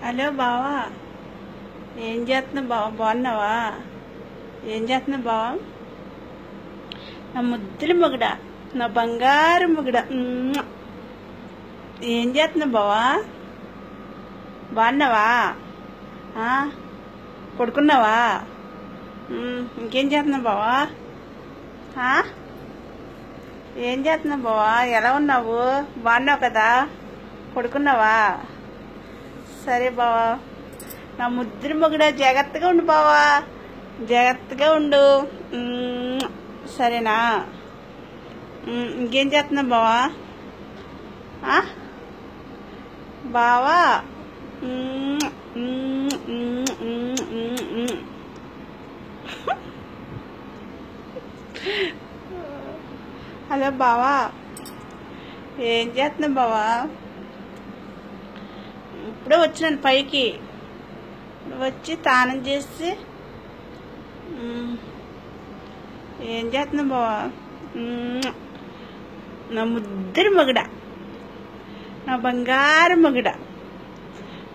Hello బావా, ఏం చేస్తున్నావు బావ? బాగున్నావా? ఏం చేస్తున్నావు బావ? నా ముద్దుల మొగుడ, నా బంగారు మొగుడ. ఏం చేస్తున్నావు బావా? బాగున్నావా? పడుకున్నావా? ఇంకేం చేస్తున్నావు బావా? ఏం చేస్తున్నావు బావా? ఎలా ఉన్నావు? బాగున్నావు కదా? పడుకున్నావా? సరే బావా, నా ముద్దుల మొగుడ, జాగ్రత్తగా ఉండు బావా, జాగ్రత్తగా ఉండు. సరేనా? ఇంకేం చేస్తున్నావు బావా? బావా, హలో బావా, ఏం చేస్తున్నావు బావా? ఇప్పుడే వచ్చినాను పైకి, వచ్చి స్నానం చేసి ఏం చేస్తున్నావు బావా? నా ముద్దుల మొగుడ, నా బంగారు మొగుడ,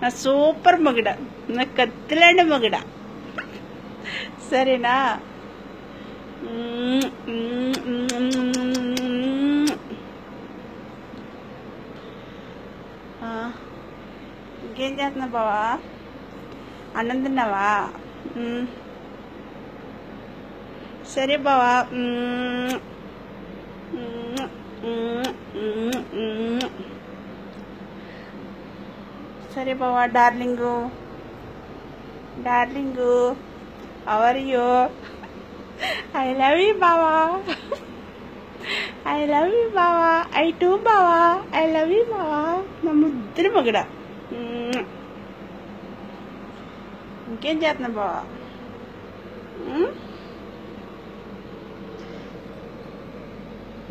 నా సూపర్ మొగుడ, నా కత్తిలాంటి మొగుడ. సరేనా? ఇంకేం చేస్తున్నావు బావా? అన్నం తిన్నావా? సరే బావా. సరే బావా, darling, darling, how are you? I love you బావా, ఐ లవ్ యూ బావా, ఐ టూ బావా, ఐ లవ్ యూ బావా, నా ముద్దుల మొగుడ. ఇంకేం చేస్తున్నావు బావా?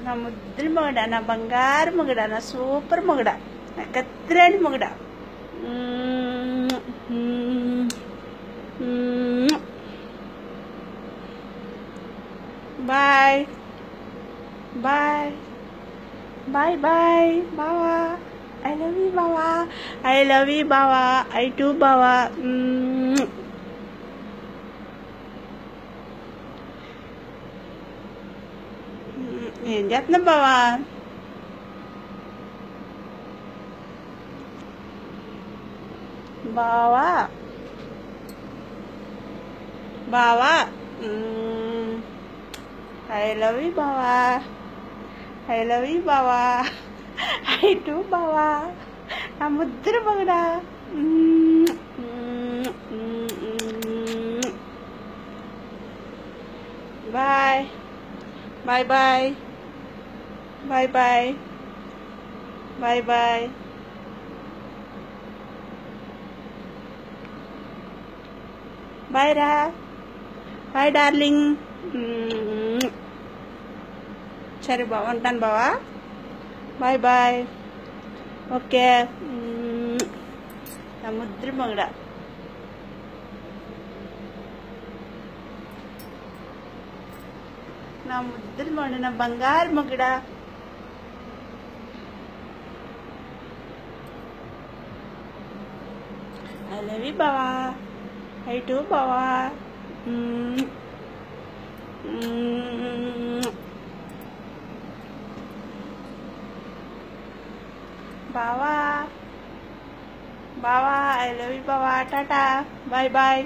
నా ముద్దుల మొగుడ, నా బంగారు మొగుడ, నా సూపర్ మొగుడ, నా కత్తిలాంటి మొగుడ. బాయ్ బాయ్ బాయ్ బాయ్ బావా, ఐ లవ్ యూ బావా, ఐ లవ్ యూ బావా, ఐ టూ బావా. ఏం చేస్తున్నావు బావా? బావా, బావా, ఐ లవ్ యూ బావా, ఐ లవ్ యూ బావా, ఐ టూ బావా, నా ముద్దుల మొగుడ. Bye bye bye bye bye bye bye bye రా, బాయ్ డార్లింగ్. సరే బావా, ఉంటాను బావా, బాయ్ బాయ్. ఓకే. నా ముద్దుల మొగుడ, నా ముద్దుల మొగుడ, నా బంగారు మొగుడ. ఐ లవ్ యూ బావా, ఐ టూ బావా. బావా, బావా, ఐ లవ్ యూ బావా, టాటా, బాయ్ బాయ్.